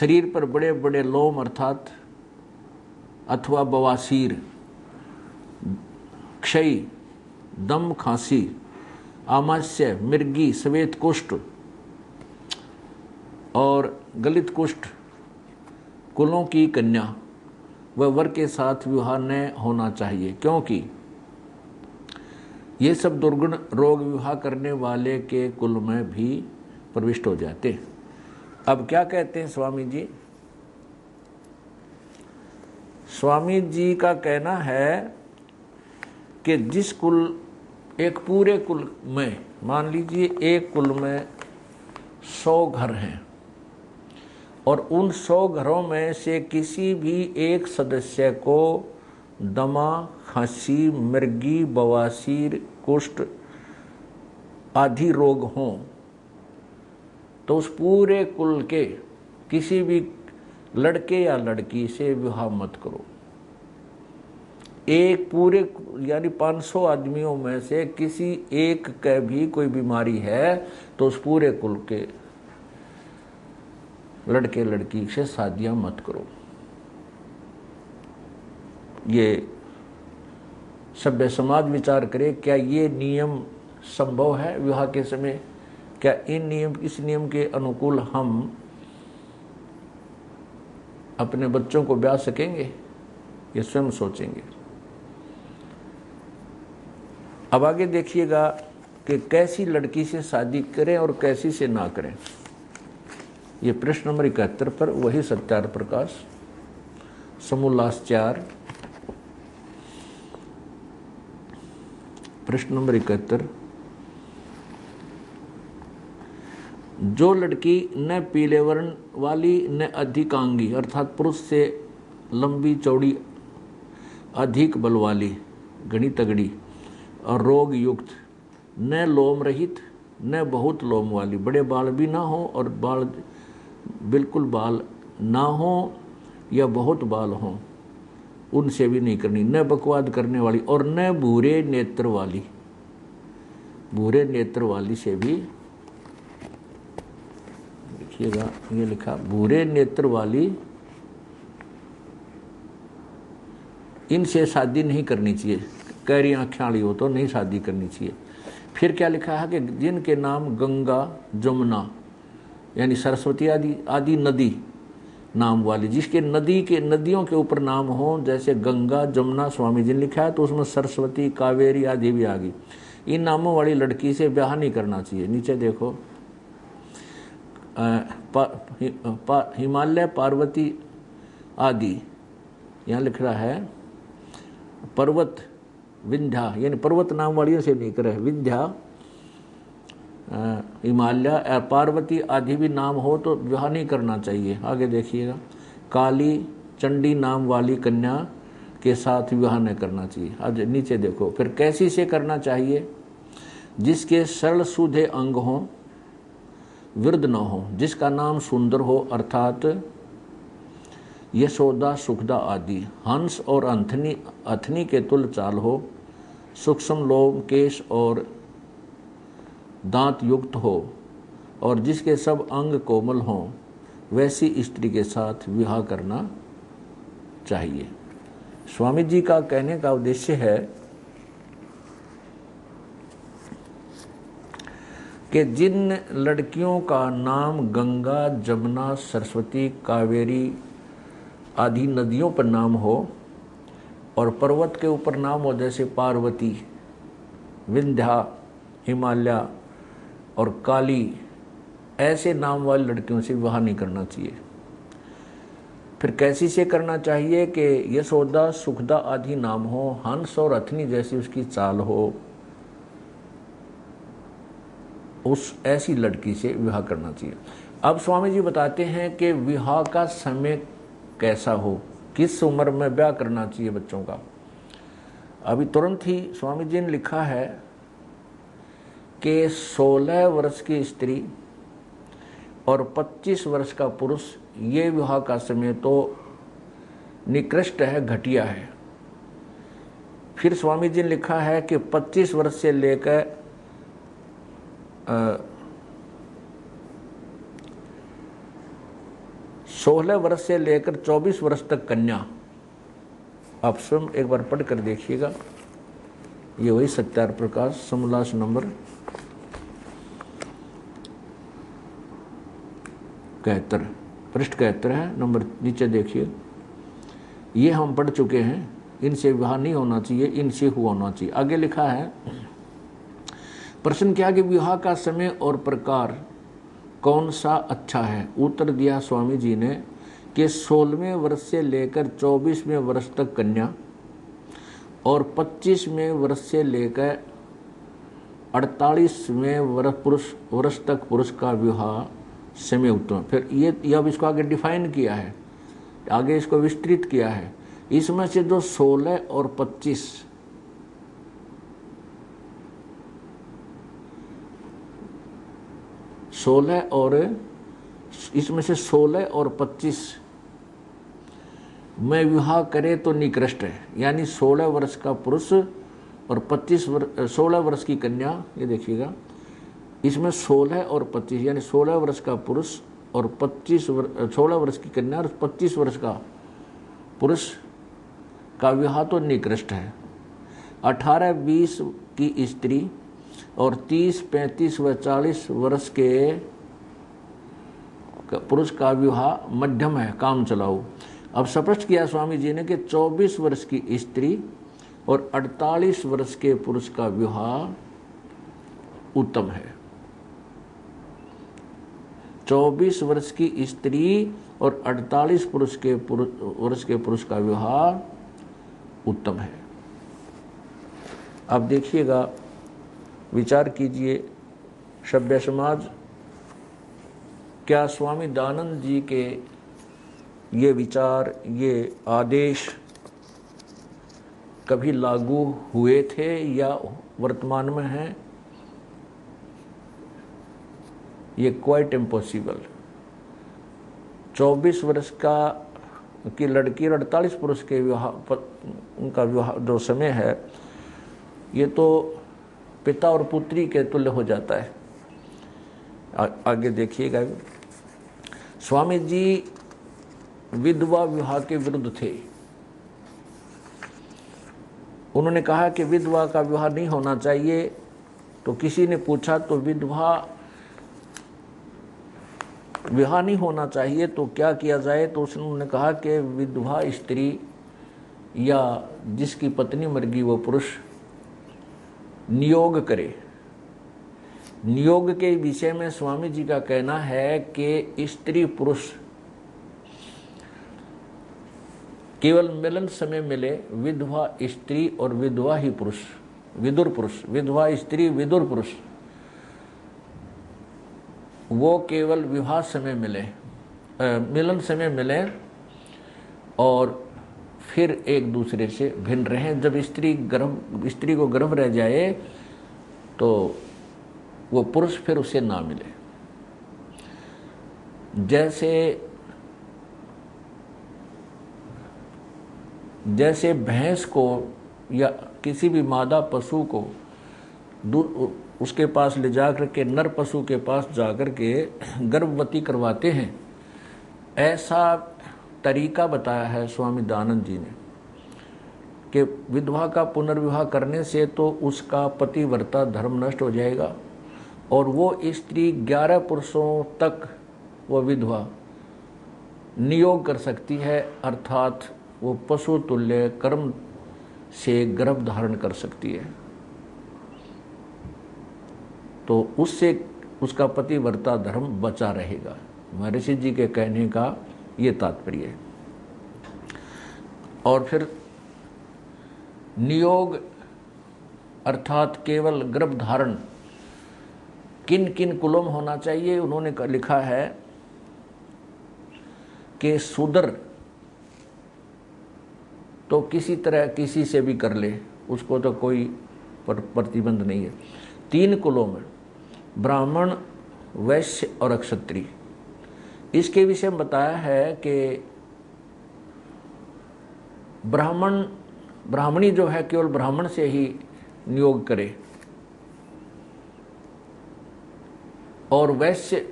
शरीर पर बड़े बड़े लोम अर्थात अथवा बवासीर, क्षय, दम, खांसी, आमाशय, मिर्गी, श्वेत कुष्ठ और गलित कुष्ठ कुलों की कन्या व वर के साथ विवाह न होना चाहिए, क्योंकि ये सब दुर्गुण रोग विवाह करने वाले के कुल में भी प्रविष्ट हो जाते हैं। अब क्या कहते हैं स्वामी जी? स्वामी जी का कहना है कि जिस कुल, एक पूरे कुल में, मान लीजिए एक कुल में 100 घर हैं और उन 100 घरों में से किसी भी एक सदस्य को दमा, खांसी, मिर्गी, बवासीर, कुष्ठ आदि रोग हों, तो उस पूरे कुल के किसी भी लड़के या लड़की से विवाह मत करो। एक पूरे यानी 500 आदमियों में से किसी एक के भी कोई बीमारी है तो उस पूरे कुल के लड़के लड़की से शादियां मत करो। ये सभ्य समाज विचार करे, क्या ये नियम संभव है विवाह के समय? क्या इस नियम के अनुकूल हम अपने बच्चों को ब्याह सकेंगे? ये स्वयं सोचेंगे। अब आगे देखिएगा कि कैसी लड़की से शादी करें और कैसी से ना करें। ये प्रश्न नंबर 71 पर वही सत्यार्थ प्रकाश समोल्लास 4 प्रश्न नंबर 71। जो लड़की न पीले वर्ण वाली न अधिकांगी अर्थात पुरुष से लंबी चौड़ी, अधिक बल वाली, घनी तगड़ी और रोग युक्त, न लोम रहित न बहुत लोम वाली, बड़े बाल भी ना हो और बाल बिल्कुल बाल ना हो या बहुत बाल हो, उनसे भी नहीं करनी। न बकवाद करने वाली और न भूरे नेत्र वाली। भूरे नेत्र वाली से भी, देखिएगा ये लिखा, भूरे नेत्र वाली, इनसे शादी नहीं करनी चाहिए। कैरी आँखें वाली हो तो नहीं शादी करनी चाहिए। फिर क्या लिखा है कि जिनके नाम गंगा, जमुना यानी सरस्वती आदि नदी नाम वाली, जिसके नदियों के ऊपर नाम हो, जैसे गंगा, जमुना स्वामी जी ने लिखा है, तो उसमें सरस्वती, कावेरी आदि भी आ गई। इन नामों वाली लड़की से ब्याह नहीं करना चाहिए। नीचे देखो, हिमालय, पार्वती आदि, यहाँ लिख रहा है पर्वत, विंध्या यानी पर्वत नाम वाली से नहीं करे, विंध्या, हिमालय, पार्वती आदि भी नाम हो तो विवाह नहीं करना चाहिए। आगे देखिएगा, काली, चंडी नाम वाली कन्या के साथ विवाह नहीं करना चाहिए। आज नीचे देखो, फिर कैसी से करना चाहिए? जिसके सरल सूधे अंग हो, वृद्ध न हो, जिसका नाम सुंदर हो अर्थात यशोदा, सुखदा आदि, हंस और अथनी के तुल्य चाल हो, सूक्ष्म लोम, केश और दांत युक्त हो और जिसके सब अंग कोमल हों, वैसी स्त्री के साथ विवाह करना चाहिए। स्वामी जी का कहने का उद्देश्य है कि जिन लड़कियों का नाम गंगा, जमुना, सरस्वती, कावेरी आदि नदियों पर नाम हो और पर्वत के ऊपर नाम हो, जैसे पार्वती, विंध्या, हिमालय और काली, ऐसे नाम वाली लड़कियों से विवाह नहीं करना चाहिए। फिर कैसी से करना चाहिए कि यशोदा, सुखदा आदि नाम हो, हंस और अथनी जैसी उसकी चाल हो, उस ऐसी लड़की से विवाह करना चाहिए। अब स्वामी जी बताते हैं कि विवाह का समय कैसा हो, किस उम्र में ब्याह करना चाहिए बच्चों का। अभी तुरंत ही स्वामी जी ने लिखा है कि 16 वर्ष की स्त्री और 25 वर्ष का पुरुष, ये विवाह का समय तो निकृष्ट है, घटिया है। फिर स्वामी जी ने लिखा है कि 25 वर्ष से लेकर 16 वर्ष से लेकर 24 वर्ष तक कन्या। आप स्वयं एक बार पढ़ कर देखिएगा, ये वही सत्यार प्रकाश समोल्लास नंबर 71 पृष्ठ 71 है, नंबर नीचे देखिए। ये हम पढ़ चुके हैं, इनसे विवाह नहीं होना चाहिए, इनसे हुआ होना चाहिए। आगे लिखा है, प्रश्न किया कि विवाह का समय और प्रकार कौन सा अच्छा है। उत्तर दिया स्वामी जी ने कि 16वें वर्ष से लेकर 24वें वर्ष तक कन्या और 25वें वर्ष से लेकर 48वें वर्ष तक पुरुष का विवाह समय उत्तम। फिर ये अब इसको आगे डिफाइन किया है, आगे इसको विस्तृत किया है। इसमें से जो 16 और 25 इसमें से 16 और 25 में विवाह करे तो निकृष्ट है। यानी 16 वर्ष का पुरुष और 16 वर्ष की कन्या, ये देखिएगा, इसमें 16 और 25 यानी 16 वर्ष का पुरुष और 16 वर्ष की कन्या और 25 वर्ष का पुरुष का विवाह तो निकृष्ट है। 18-20 की स्त्री और 30, 35 व 40 वर्ष के पुरुष का विवाह मध्यम है, काम चलाओ। अब स्पष्ट किया स्वामी जी ने कि 24 वर्ष की स्त्री और 48 वर्ष के पुरुष का विवाह उत्तम है। 24 वर्ष की स्त्री और 48 वर्ष के पुरुष का विवाह उत्तम है। अब देखिएगा, विचार कीजिए, सभ्य समाज, क्या स्वामी दयानंद जी के ये विचार, ये आदेश कभी लागू हुए थे या वर्तमान में हैं? ये क्वाइट इम्पॉसिबल। 24 वर्ष की लड़की और 48 पुरुष के विवाह, उनका विवाह जो समय है, ये तो पिता और पुत्री के तुल्य हो जाता है। आगे देखिएगा, स्वामी जी विधवा विवाह के विरुद्ध थे। उन्होंने कहा कि विधवा का विवाह नहीं होना चाहिए। तो किसी ने पूछा तो विवाह नहीं होना चाहिए तो क्या किया जाए। तो उन्होंने कहा कि विधवा स्त्री या जिसकी पत्नी मर गई वो पुरुष नियोग करे। नियोग के विषय में स्वामी जी का कहना है कि स्त्री पुरुष केवल मिलन समय मिले, विधवा स्त्री और विधवा ही पुरुष, विदुर पुरुष, विधवा स्त्री विदुर पुरुष, वो केवल विवाह समय मिले, मिलन समय मिले और फिर एक दूसरे से भिन्न रहें। जब स्त्री को गर्भ रह जाए तो वो पुरुष फिर उसे ना मिले। जैसे भैंस को या किसी भी मादा पशु को उसके पास ले जाकर के, नर पशु के पास जाकर के गर्भवती करवाते हैं, ऐसा तरीका बताया है स्वामी दयानंद जी ने कि विधवा का पुनर्विवाह करने से तो उसका पतिव्रता धर्म नष्ट हो जाएगा और वो स्त्री 11 पुरुषों तक वो विधवा नियोग कर सकती है, अर्थात वो पशु तुल्य कर्म से गर्भ धारण कर सकती है। तो उससे उसका पतिव्रता धर्म बचा रहेगा। महर्षि जी के कहने का ये तात्पर्य है। और फिर नियोग अर्थात केवल गर्भ धारण किन किन कुलों में होना चाहिए, उन्होंने लिखा है कि शूद्र तो किसी तरह किसी से भी कर ले, उसको तो कोई प्रतिबंध नहीं है। 3 कुलों में ब्राह्मण, वैश्य और क्षत्रिय। इसके विषय में बताया है कि ब्राह्मणी जो है केवल ब्राह्मण से ही नियोग करे और वैश्य